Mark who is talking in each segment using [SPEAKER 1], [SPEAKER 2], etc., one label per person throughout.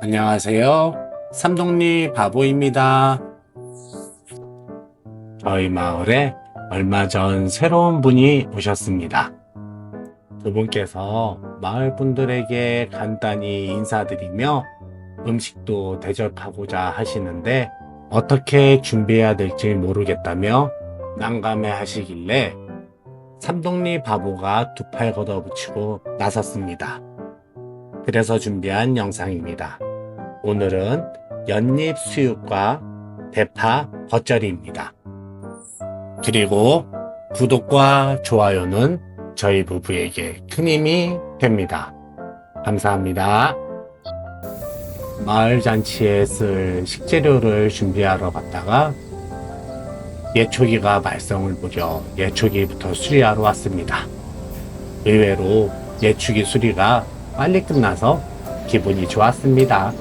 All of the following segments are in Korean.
[SPEAKER 1] 안녕하세요. 삼동리 바보입니다. 저희 마을에 얼마 전 새로운 분이 오셨습니다. 그분께서 마을 분들에게 간단히 인사드리며 음식도 대접하고자 하시는데 어떻게 준비해야 될지 모르겠다며 난감해 하시길래 삼동리 바보가 두 팔 걷어붙이고 나섰습니다. 그래서 준비한 영상입니다. 오늘은 연잎 수육과 대파 겉절이입니다. 그리고 구독과 좋아요는 저희 부부에게 큰 힘이 됩니다. 감사합니다. 마을 잔치에 쓸 식재료를 준비하러 갔다가 예초기가 말썽을 부려 예초기부터 수리하러 왔습니다. 의외로 예초기 수리가 빨리 끝나서 기분이 좋았습니다.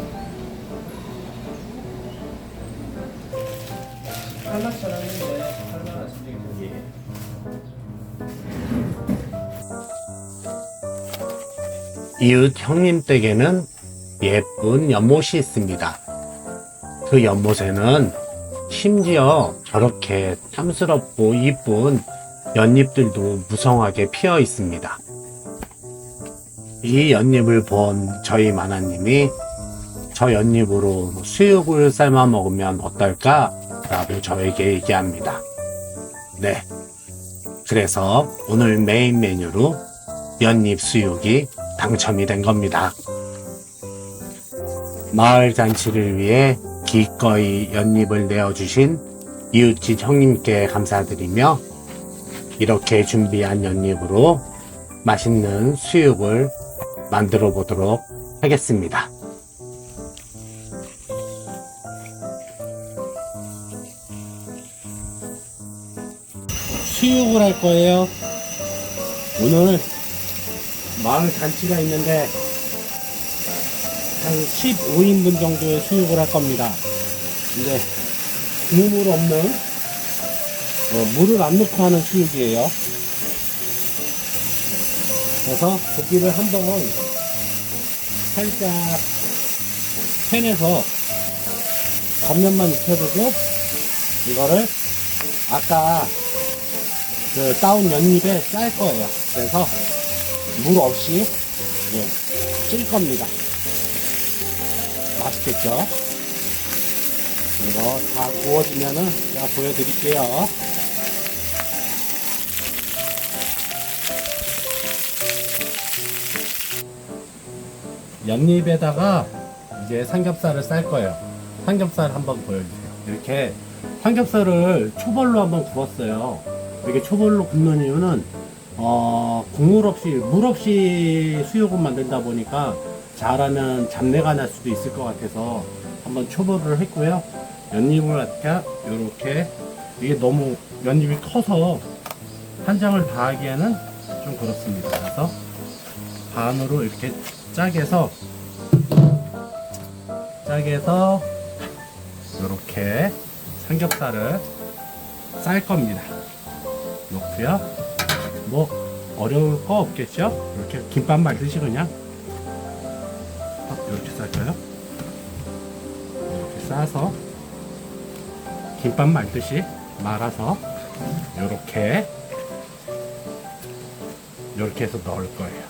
[SPEAKER 2] 한라처럼 했는데 한라가 진짜 크지.
[SPEAKER 1] 이웃 형님 댁에는 예쁜 연못이 있습니다. 그 연못에는 심지어 저렇게 탐스럽고 이쁜 연잎들도 무성하게 피어 있습니다. 이 연잎을 본 저희 마나님이 저 연잎으로 수육을 삶아 먹으면 어떨까? 라고 저에게 얘기합니다. 네. 그래서 오늘 메인 메뉴로 연잎 수육이 당첨이 된 겁니다. 마을 잔치를 위해 기꺼이 연잎을 내어주신 이웃집 형님께 감사드리며 이렇게 준비한 연잎으로 맛있는 수육을 만들어 보도록 하겠습니다. 수육을 할 거예요. 오늘 마을 잔치가 있는데 한 15인분 정도의 수육을 할 겁니다. 근데 국물 없는 물을 안 넣고 하는 수육이에요. 그래서 고기를 한번 살짝 팬에서 겉면만 익혀두고 이거를 아까 그 따온 연잎에 쌀 거예요. 그래서 물 없이 찔 겁니다. 맛있겠죠? 이거 다 구워지면은 제가 보여드릴게요. 연잎에다가 이제 삼겹살을 쌀 거예요. 삼겹살 한번 보여주세요. 이렇게 삼겹살을 초벌로 한번 구웠어요. 이렇게 초벌로 굽는 이유는 국물 없이 물 없이 수육을 만든다 보니까 잘하면 잡내가 날 수도 있을 것 같아서 한번 초벌을 했고요. 연잎을 갖다 이렇게 이게 너무 연잎이 커서 한 장을 다 하기에는 좀 그렇습니다. 그래서 반으로 이렇게 짜게 해서 이렇게 삼겹살을 쌀 겁니다. 놓고요. 뭐 어려울 거 없겠죠? 이렇게 김밥 말듯이 그냥 이렇게 쌀까요? 이렇게 싸서 김밥 말듯이 말아서 이렇게 해서 넣을 거예요.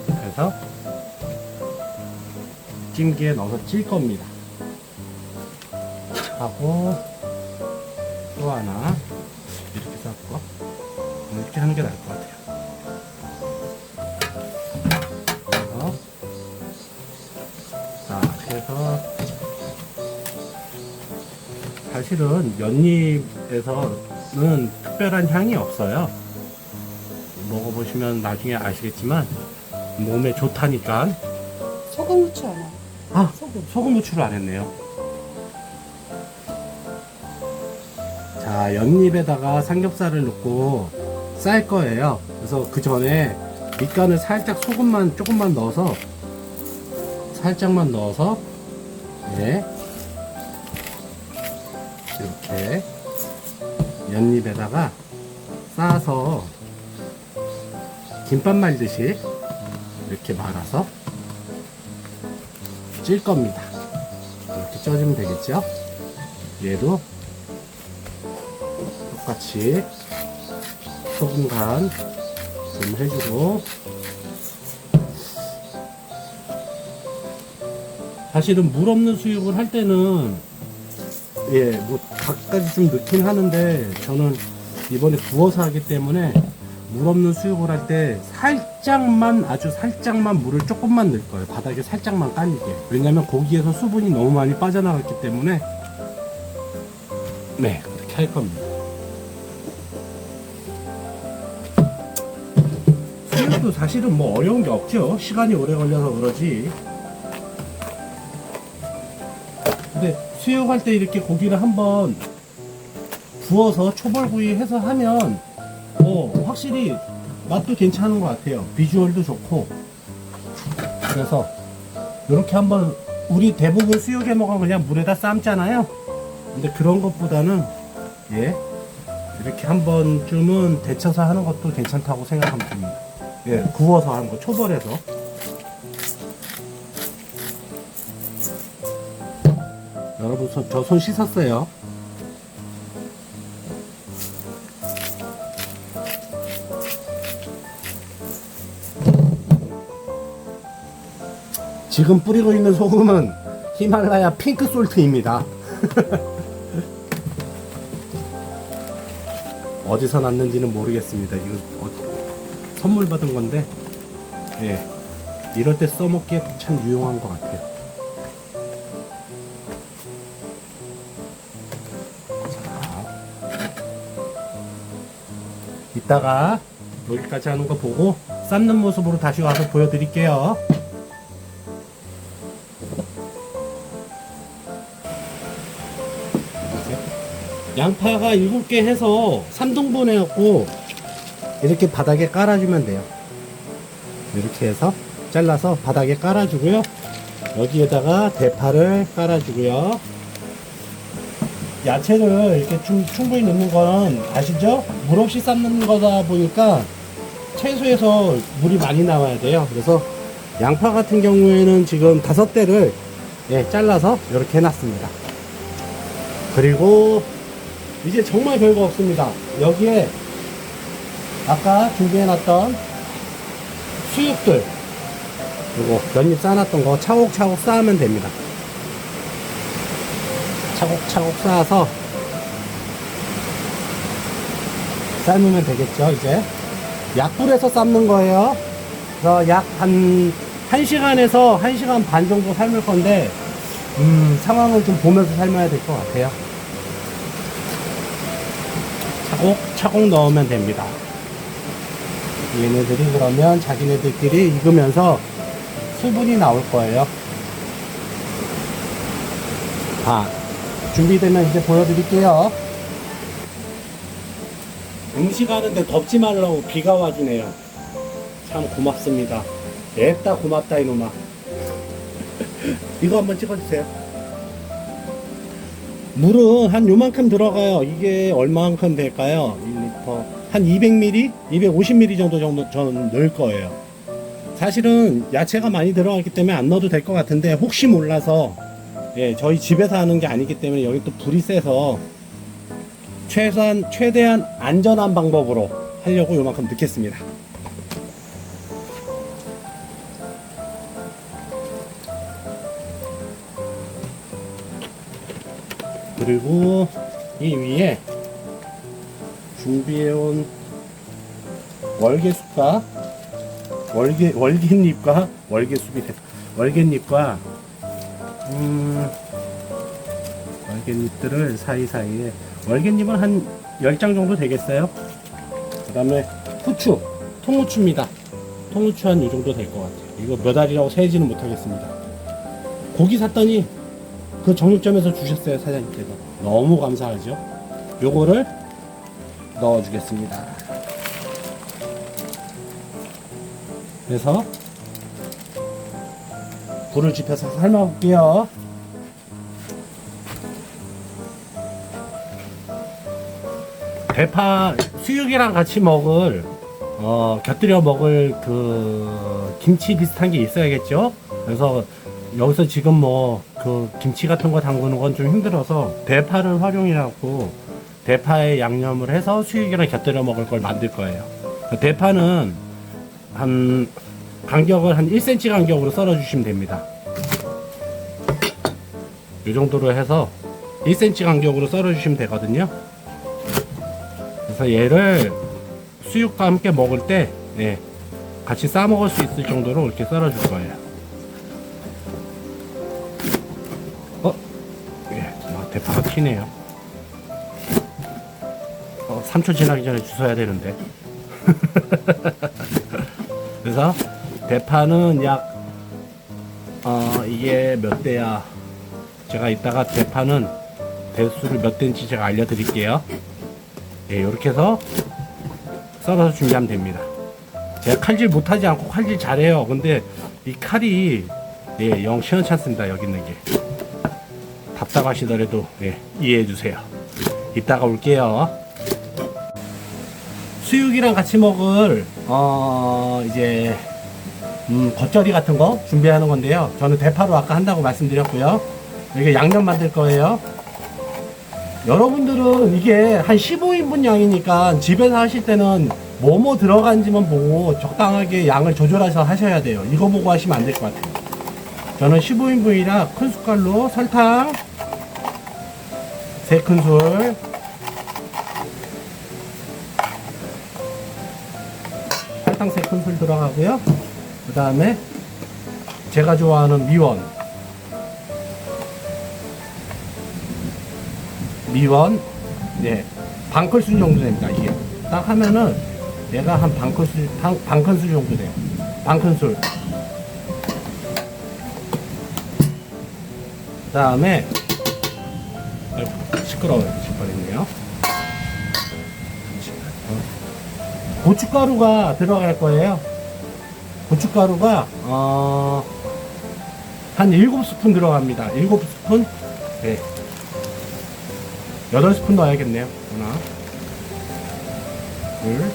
[SPEAKER 1] 그래서 찜기에 넣어서 찔 겁니다. 하고 또 하나 이렇게 쌀까? 이렇게 하는 게 나을 것 같아요. 자, 그래서 사실은 연잎에서는 특별한 향이 없어요. 먹어보시면 나중에 아시겠지만 몸에 좋다니까.
[SPEAKER 3] 소금 후추 안 해.
[SPEAKER 1] 소금 후추를 안 했네요. 자, 연잎에다가 삼겹살을 넣고 쌀 거예요. 그래서 그 전에 밑간을 살짝 소금만 조금만 넣어서 살짝만 넣어서 이렇게 연잎에다가 싸서 김밥 말듯이 이렇게 말아서 찔 겁니다. 이렇게 쪄주면 되겠죠? 얘도 똑같이 소금 간 좀 해주고, 사실은 물 없는 수육을 할 때는 뭐 각가지 좀 넣긴 하는데, 저는 이번에 구워서 하기 때문에 물 없는 수육을 할 때 살짝만, 아주 살짝만 물을 조금만 넣을 거예요. 바닥에 살짝만 깔리게. 왜냐면 고기에서 수분이 너무 많이 빠져나갔기 때문에. 네, 그렇게 할 겁니다. 수육도 사실은 뭐 어려운 게 없죠. 시간이 오래 걸려서 그러지. 근데 수육할 때 이렇게 고기를 한번 구워서 초벌구이 해서 하면 확실히 맛도 괜찮은 것 같아요. 비주얼도 좋고. 그래서 이렇게 한번, 우리 대부분 수육에 먹으면 그냥 물에다 삶잖아요. 근데 그런 것보다는 이렇게 한 번쯤은 데쳐서 하는 것도 괜찮다고 생각하면 됩니다. 구워서 하는 거, 초벌해서. 여러분, 저 손 씻었어요. 지금 뿌리고 있는 소금은 히말라야 핑크 솔트입니다. 어디서 났는지는 모르겠습니다. 이거 선물 받은 건데, 이럴 때 써먹기에 참 유용한 것 같아요. 자, 이따가 여기까지 하는 거 보고 삶는 모습으로 다시 와서 보여드릴게요. 양파가 7개 해서 3등분 해갖고 이렇게 바닥에 깔아주면 돼요. 이렇게 해서 잘라서 바닥에 깔아주고요. 여기에다가 대파를 깔아주고요. 야채를 이렇게 충분히 넣는 건 아시죠? 물 없이 삶는 거다 보니까 채소에서 물이 많이 나와야 돼요. 그래서 양파 같은 경우에는 지금 5대를 잘라서 이렇게 해놨습니다. 그리고 이제 정말 별거 없습니다. 여기에 아까 준비해놨던 수육들, 그리고 몇 입 쌓아놨던 거 차곡차곡 쌓으면 됩니다. 차곡차곡 쌓아서 삶으면 되겠죠. 이제 약불에서 삶는 거예요. 그래서 약 한 1시간에서 1시간 반 정도 삶을 건데, 상황을 좀 보면서 삶아야 될 것 같아요. 차곡차곡 넣으면 됩니다. 얘네들이 그러면 자기네들끼리 익으면서 수분이 나올 거예요. 준비되면 이제 보여드릴게요. 음식하는데 덥지 말라고 비가 와주네요. 참 고맙습니다. 냅다 고맙다 이놈아. 이거 한번 찍어주세요. 물은 한 요만큼 들어가요. 이게 얼마만큼 될까요? 1리터 한 200ml? 250ml 정도 저는 넣을 거예요. 사실은 야채가 많이 들어갔기 때문에 안 넣어도 될 것 같은데, 혹시 몰라서 저희 집에서 하는 게 아니기 때문에 여기 또 불이 세서 최대한 안전한 방법으로 하려고 요만큼 넣겠습니다. 그리고 이 위에 준비해온 월계숲과 월계잎과 월계잎과 월계잎들을 사이사이에, 월계잎은 한 10장 정도 되겠어요. 그 다음에 후추, 통후추입니다. 통후추 한 이 정도 될 것 같아요. 이거 몇 알이라고 세지는 못하겠습니다. 고기 샀더니 그 정육점에서 주셨어요, 사장님께서. 너무 감사하죠. 요거를 넣어주겠습니다. 그래서 불을 지펴서 삶아볼게요. 대파 수육이랑 같이 먹을 곁들여 먹을 그 김치 비슷한 게 있어야겠죠. 그래서 여기서 지금 뭐 그 김치 같은 거 담그는 건 좀 힘들어서 대파를 활용해갖고 대파에 양념을 해서 수육이랑 곁들여 먹을 걸 만들 거예요. 대파는 한 간격을 한 1cm 간격으로 썰어 주시면 됩니다. 이 정도로 해서 1cm 간격으로 썰어 주시면 되거든요. 그래서 얘를 수육과 함께 먹을 때 예, 같이 싸 먹을 수 있을 정도로 이렇게 썰어 줄 거예요. 예, 대파가 튀네요. 3초 지나기 전에 주워야 되는데. 그래서 대파는 약 이게 몇 대야? 제가 이따가 대파는 대수를 몇 대인지 제가 알려드릴게요. 예, 이렇게 해서 썰어서 준비하면 됩니다. 제가 칼질 못하지 않고 칼질 잘해요. 근데 이 칼이 예, 영 시원치 않습니다. 여기 있는 게 답답하시더라도 예, 이해해 주세요. 이따가 올게요. 수육이랑 같이 먹을 이제 겉절이 같은 거 준비하는 건데요. 저는 대파로 아까 한다고 말씀드렸고요. 이게 양념 만들 거예요. 여러분들은 이게 한 15인분 양이니까 집에서 하실 때는 뭐뭐 들어간지만 보고 적당하게 양을 조절해서 하셔야 돼요. 이거 보고 하시면 안 될 것 같아요. 저는 15인분이라 큰 숟갈로 설탕 3큰술, 설탕 3큰술 들어가고요. 그 다음에 제가 좋아하는 미원, 네, 반큰술 정도 됩니다. 이게 딱 하면은 얘가 한 반큰술 정도 돼요. 반큰술. 그 다음에 시끄러워요. 뻔했네요. 고춧가루가 들어갈 거예요. 고춧가루가 한 7스푼 들어갑니다. 7스푼. 네. 8스푼 넣어야겠네요. 하나, 둘,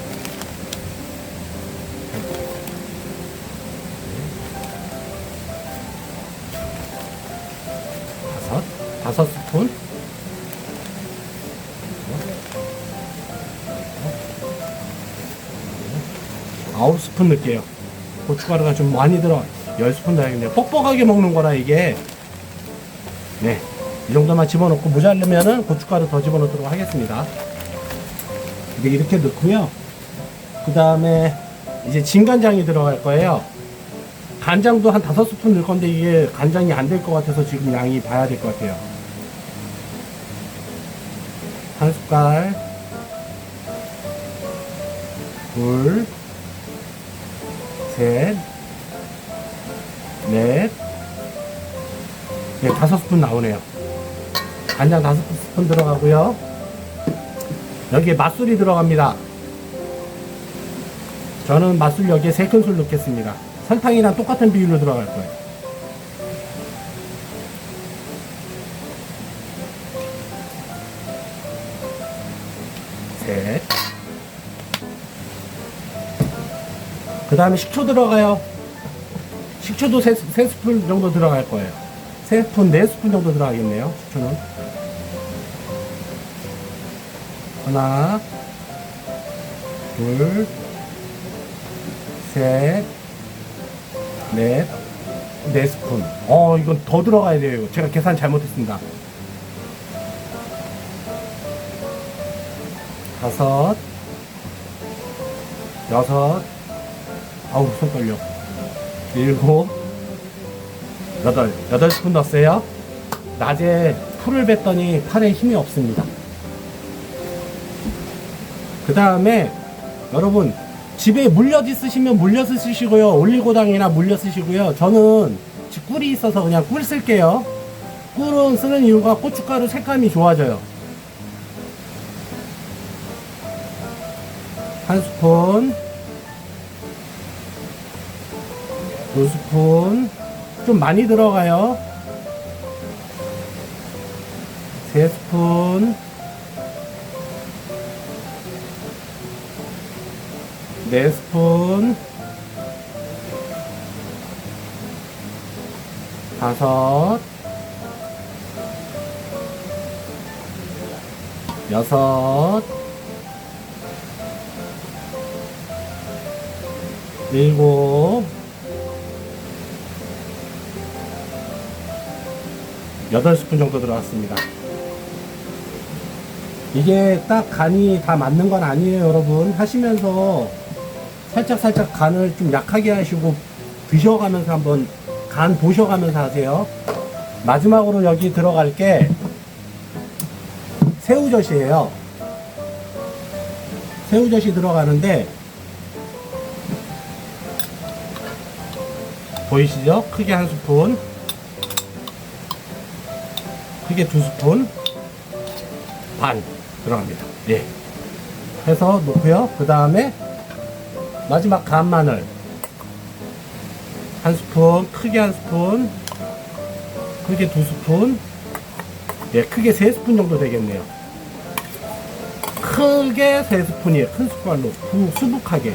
[SPEAKER 1] 다섯 스푼. 9스푼 넣을게요. 고춧가루가 좀 많이 들어. 10스푼 넣어야겠네요. 뻑뻑하게 먹는 거라 이게. 네. 이 정도만 집어넣고 모자르면은 고춧가루 더 집어넣도록 하겠습니다. 이렇게 넣고요. 그 다음에 이제 진간장이 들어갈 거예요. 간장도 한 5스푼 넣을 건데 이게 간장이 안 될 것 같아서 지금 양이 봐야 될 것 같아요. 한 숟갈, 둘, 셋, 넷, 네, 5스푼 나오네요. 간장 5스푼 들어가고요. 여기에 맛술이 들어갑니다. 저는 맛술 여기에 3큰술 넣겠습니다. 설탕이랑 똑같은 비율로 들어갈 거예요. 셋. 그 다음에 식초 들어가요. 식초도 3스푼 정도 들어갈 거예요. 3스푼, 4스푼 정도 들어가겠네요. 식초는. 하나, 둘, 셋, 넷, 4스푼. 이건 더 들어가야 돼요. 제가 계산 잘못했습니다. 5, 6, 아우, 손 떨려. 7, 8스푼 넣었어요. 낮에 풀을 뱉더니 팔에 힘이 없습니다. 그 다음에 여러분 집에 물엿 있으시면 물엿 쓰시고요. 올리고당이나 물엿 쓰시고요. 저는 꿀이 있어서 그냥 꿀 쓸게요. 꿀은 쓰는 이유가 고춧가루 색감이 좋아져요. 한 스푼, 2스푼, 좀 많이 들어가요. 3스푼, 4스푼, 5, 6, 7, 8스푼 정도 들어갔습니다. 이게 딱 간이 다 맞는 건 아니에요, 여러분. 하시면서 살짝 간을 좀 약하게 하시고 드셔가면서 한번 간 보셔가면서 하세요. 마지막으로 여기 들어갈 게 새우젓이에요. 새우젓이 들어가는데 보이시죠? 크게 1스푼, 크게 2스푼 반 들어갑니다. 예. 해서 놓고요. 그 다음에 마지막 간 마늘 1스푼, 크게 1스푼, 크게 2스푼, 예, 크게 3스푼 정도 되겠네요. 크게 3스푼이에요. 큰 숟갈로 수북하게.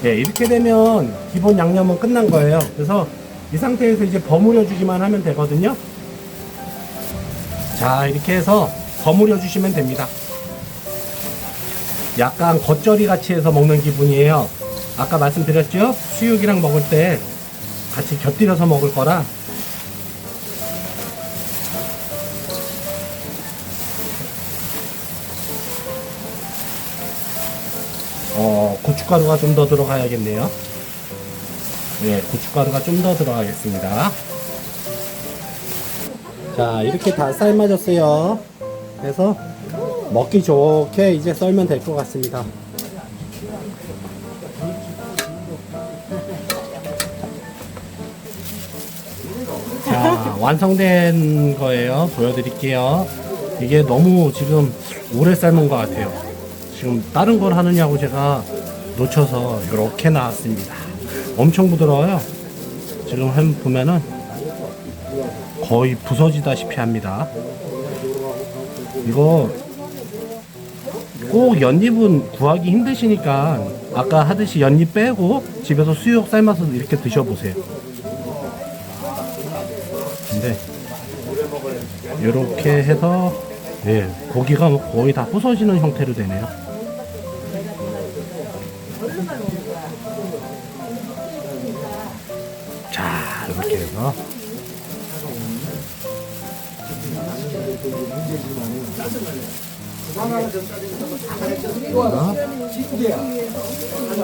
[SPEAKER 1] 예, 이렇게 되면 기본 양념은 끝난 거예요. 그래서 이 상태에서 이제 버무려 주기만 하면 되거든요. 자, 이렇게 해서 버무려 주시면 됩니다. 약간 겉절이 같이 해서 먹는 기분이에요. 아까 말씀드렸죠? 수육이랑 먹을 때 같이 곁들여서 먹을 거라. 고춧가루가 좀 더 들어가야겠네요. 네, 고춧가루가 좀 더 들어가겠습니다. 자, 이렇게 다 삶아졌어요. 그래서 먹기 좋게 이제 썰면 될 것 같습니다. 자, 완성된 거예요. 보여드릴게요. 이게 너무 지금 오래 삶은 것 같아요. 지금 다른 걸 하느냐고 제가 놓쳐서 이렇게 나왔습니다. 엄청 부드러워요. 지금 보면은 거의 부서지다시피 합니다. 이거 꼭 연잎은 구하기 힘드시니까 아까 하듯이 연잎 빼고 집에서 수육 삶아서 이렇게 드셔보세요. 근데 이렇게 해서 예, 고기가 거의 다 부서지는 형태로 되네요. 자, 이렇게 해서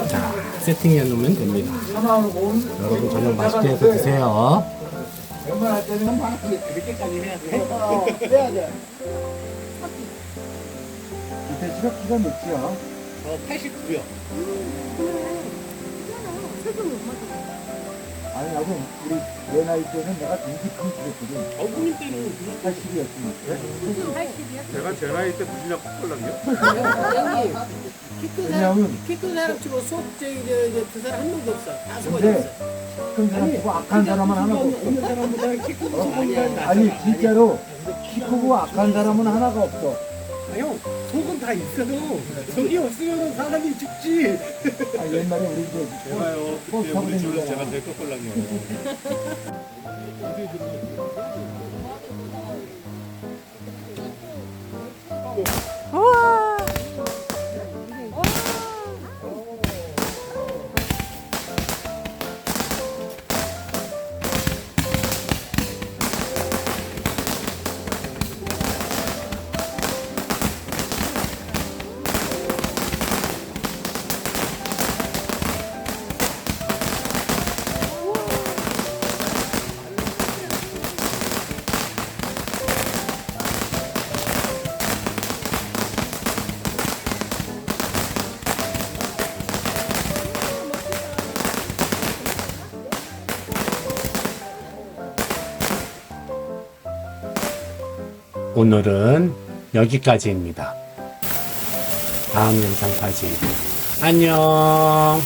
[SPEAKER 1] 자, 세팅해 놓으면 됩니다. 여러분 저녁 맛있게 해서 드세요.
[SPEAKER 2] 웬만할 때는 그렇게까지 해야 돼. 해야 돼. 이 돼지가 키가 몇이야?
[SPEAKER 1] 89요.
[SPEAKER 2] 아니 나도 우리 내 나이 때는 내가 되게 큰 키였거든.
[SPEAKER 1] 어머님 때는
[SPEAKER 2] 80이었으니까.
[SPEAKER 4] 제가 제 나이 때 무슨 약 콜라요?
[SPEAKER 2] 왜냐면
[SPEAKER 5] 키큰 사람 치고 수업쟁이 그 사람 한 명도 없어. 다 수고했어.
[SPEAKER 2] 근데 큰 사람 치고 악한 사람은 하나도 없어.
[SPEAKER 5] 없는 사람보다 키 큰 사람이
[SPEAKER 2] 아니 진짜로 키 크고 악한 사람은 하나가 없어.
[SPEAKER 5] 형 속은 다 있어도 속이 없으면 사람이 죽지.
[SPEAKER 2] 아, 옛날에 우리 이제
[SPEAKER 4] 제가요
[SPEAKER 2] 버스
[SPEAKER 4] 그때
[SPEAKER 2] 타고
[SPEAKER 4] 우리 집에서
[SPEAKER 2] 다니잖아.
[SPEAKER 4] 제가 제일 콜라요.
[SPEAKER 1] 오늘은 여기까지입니다. 다음 영상까지 안녕.